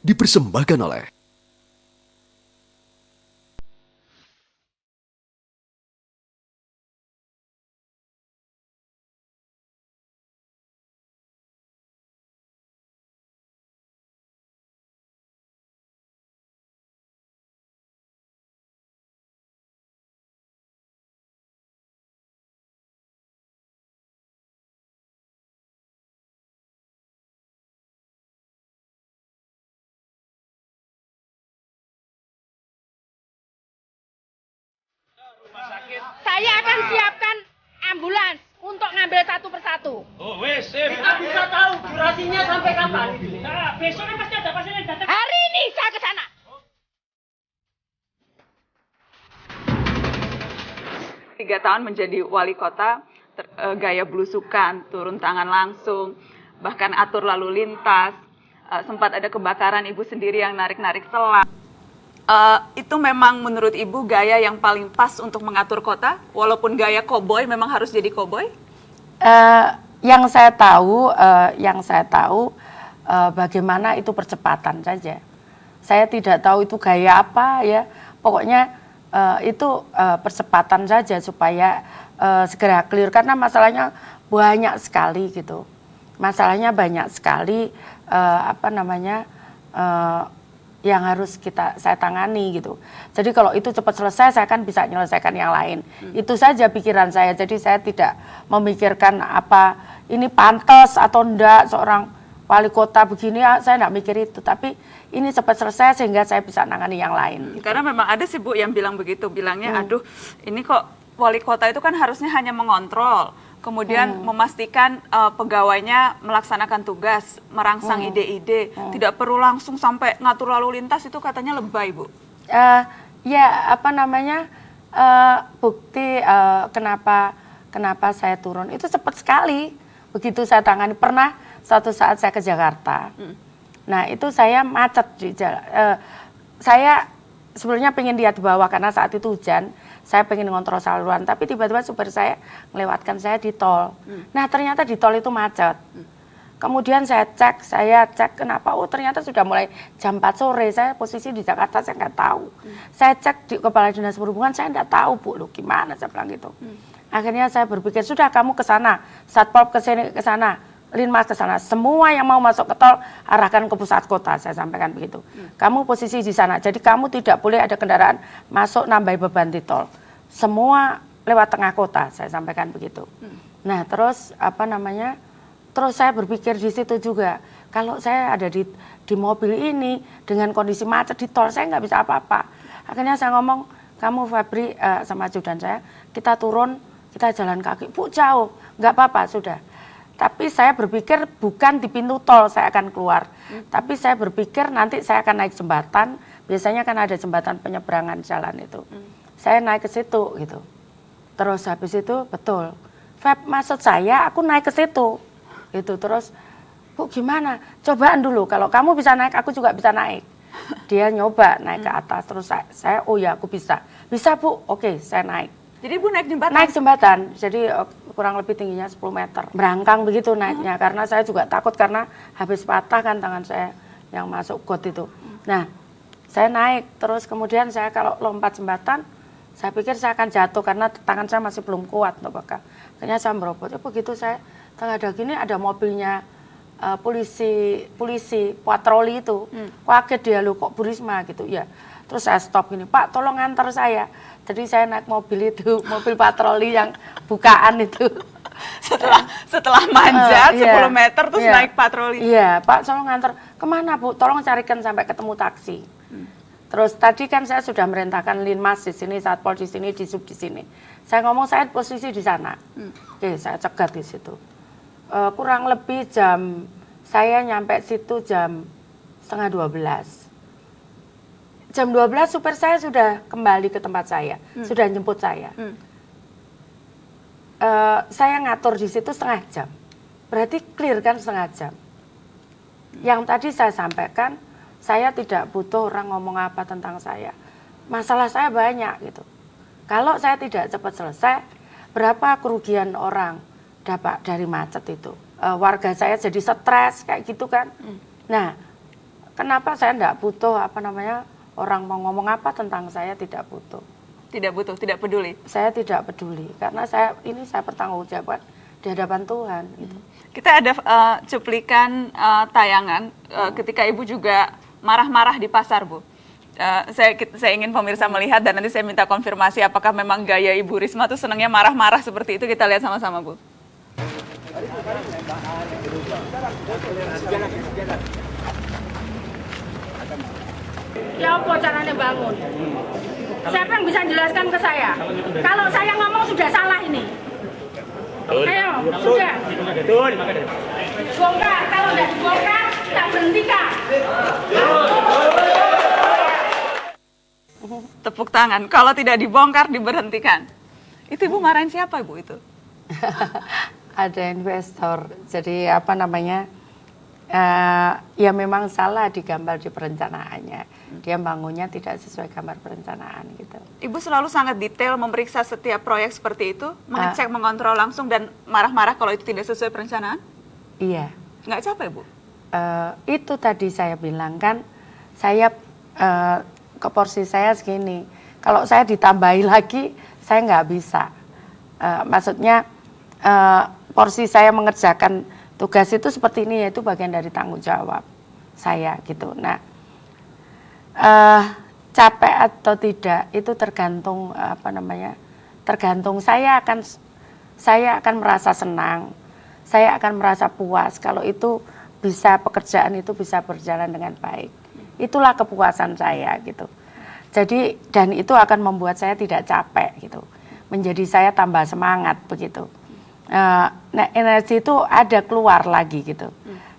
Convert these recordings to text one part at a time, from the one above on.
dipersembahkan oleh Saya akan siapkan ambulans untuk ngambil satu persatu. Oh, wes, sip. Kita bisa tahu durasinya sampai kapan? Nah, besok kan pasti ada pasien yang datang. Hari ini saya ke sana. Tiga tahun menjadi wali kota, gaya belusukan, turun tangan langsung, bahkan atur lalu lintas. Sempat ada kebakaran, ibu sendiri yang narik-narik selang. Itu memang menurut ibu gaya yang paling pas untuk mengatur kota, walaupun gaya koboi memang harus jadi koboi? Yang saya tahu bagaimana itu percepatan saja. Saya tidak tahu itu gaya apa ya. Pokoknya itu percepatan saja supaya segera clear karena masalahnya banyak sekali gitu. Masalahnya banyak sekali yang harus saya tangani gitu. Jadi kalau itu cepat selesai, saya kan bisa menyelesaikan yang lain. Itu saja pikiran saya. Jadi saya tidak memikirkan apa ini pantas atau enggak seorang wali kota begini. Saya enggak mikir itu. Tapi ini cepat selesai sehingga saya bisa nangani yang lain. Gitu. Karena memang ada sih Bu yang bilang begitu. Bilangnya aduh ini kok wali kota itu kan harusnya hanya mengontrol. Kemudian memastikan pegawainya melaksanakan tugas, merangsang ide-ide, tidak perlu langsung sampai ngatur lalu lintas, itu katanya lebay, Bu. Bukti kenapa saya turun itu cepat sekali. Begitu saya tangani, pernah suatu saat saya ke Jakarta. Nah itu saya macet di jalan. Saya sebenarnya pengen lihat di bawah karena saat itu hujan. Saya pengen ngontrol saluran, tapi tiba-tiba supir saya melewatkan saya di tol. Nah ternyata di tol itu macet. Kemudian saya cek kenapa, oh ternyata sudah mulai jam 4 sore, saya posisi di Jakarta, saya nggak tahu. Saya cek di Kepala Dinas Perhubungan, saya nggak tahu Bu, loh gimana saya bilang gitu. Akhirnya saya berpikir, sudah kamu ke sana, Satpol ke sana, Linmas ke sana, semua yang mau masuk ke tol arahkan ke pusat kota, saya sampaikan begitu. Kamu posisi di sana, jadi kamu tidak boleh ada kendaraan masuk nambah beban di tol. Semua lewat tengah kota, saya sampaikan begitu. Nah terus terus saya berpikir di situ juga, kalau saya ada di mobil ini dengan kondisi macet di tol, saya nggak bisa apa-apa. Akhirnya saya ngomong, kamu Febri sama ajudan saya, kita turun, kita jalan kaki, Bu jauh, nggak apa-apa sudah. Tapi saya berpikir bukan di pintu tol saya akan keluar. Tapi saya berpikir nanti saya akan naik jembatan. Biasanya kan ada jembatan penyeberangan jalan itu. Saya naik ke situ gitu. Terus habis itu betul. Feb, maksud saya aku naik ke situ. Gitu. Terus, Bu gimana? Cobaan dulu. Kalau kamu bisa naik, aku juga bisa naik. Dia nyoba naik ke atas. Terus saya oh ya aku bisa. Bisa Bu? Oke, saya naik. Jadi Bu naik jembatan? Naik jembatan, jadi kurang lebih tingginya 10 meter. Merangkang begitu naiknya, karena saya juga takut karena habis patah kan tangan saya yang masuk got itu. Nah, saya naik, terus kemudian saya kalau lompat jembatan, saya pikir saya akan jatuh karena tangan saya masih belum kuat. Akhirnya saya merobot, begitu saya tengah ada gini ada mobilnya polisi patroli itu. Kaget dia, loh kok Bu Risma gitu, ya. Terus saya stop gini, Pak tolong antar saya. Jadi saya naik mobil itu, mobil patroli yang bukaan itu. Setelah manjat 10 meter terus naik patroli. Iya, Pak tolong antar. Kemana Bu? Tolong carikan sampai ketemu taksi. Terus tadi kan saya sudah merintahkan Linmas di sini, Satpol di sini, Disub di sini. Saya ngomong saya posisi di sana. Oke, saya cegat di situ. Kurang lebih saya nyampe situ jam setengah 12. Jam 12 supir saya sudah kembali ke tempat saya, sudah jemput saya. Saya ngatur di situ setengah jam, berarti clear kan setengah jam. Yang tadi saya sampaikan, saya tidak butuh orang ngomong apa tentang saya. Masalah saya banyak gitu. Kalau saya tidak cepat selesai, berapa kerugian orang dapat dari macet itu? Warga saya jadi stres kayak gitu kan. Nah, kenapa saya enggak butuh apa namanya orang mau ngomong apa tentang saya, tidak butuh. Tidak butuh, tidak peduli. Saya tidak peduli karena saya bertanggungjawab di hadapan Tuhan. Gitu. Kita ada cuplikan tayangan ketika Ibu juga marah-marah di pasar, Bu. Saya ingin pemirsa melihat dan nanti saya minta konfirmasi apakah memang gaya Ibu Risma tuh senangnya marah-marah seperti itu. Kita lihat sama-sama, Bu. Ya apa caranya bangun? Siapa yang bisa menjelaskan ke saya? Kalau saya ngomong sudah salah ini. Ayo, sudah. Betul. Bongkar, kalau tidak dibongkar, kita berhentikan. Tepuk tangan. Kalau tidak dibongkar, diberhentikan. Itu Ibu marahin siapa, Ibu, itu? Ada investor, jadi apa namanya, ya memang salah di gambar di perencanaannya. Dia bangunnya tidak sesuai gambar perencanaan gitu. Ibu selalu sangat detail memeriksa setiap proyek seperti itu, mengecek, mengontrol langsung dan marah-marah kalau itu tidak sesuai perencanaan? Iya. Nggak capek, Bu? Itu tadi saya bilang kan, saya ke porsi saya segini. Kalau saya ditambahi lagi, saya nggak bisa. Maksudnya porsi saya mengerjakan tugas itu seperti ini, yaitu bagian dari tanggung jawab saya gitu. Nah, capek atau tidak itu tergantung apa namanya, tergantung saya akan merasa senang, saya akan merasa puas kalau itu bisa, pekerjaan itu bisa berjalan dengan baik. Itulah kepuasan saya gitu. Jadi dan itu akan membuat saya tidak capek gitu, menjadi saya tambah semangat begitu. Nah, energi itu ada keluar lagi gitu.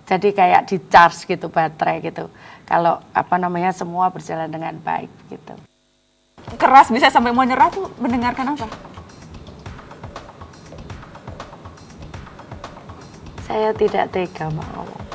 Jadi kayak di charge gitu baterai gitu. Kalau apa namanya semua berjalan dengan baik gitu. Keras bisa sampai mau nyerah tuh mendengarkan apa? Saya tidak tega mau ngomong.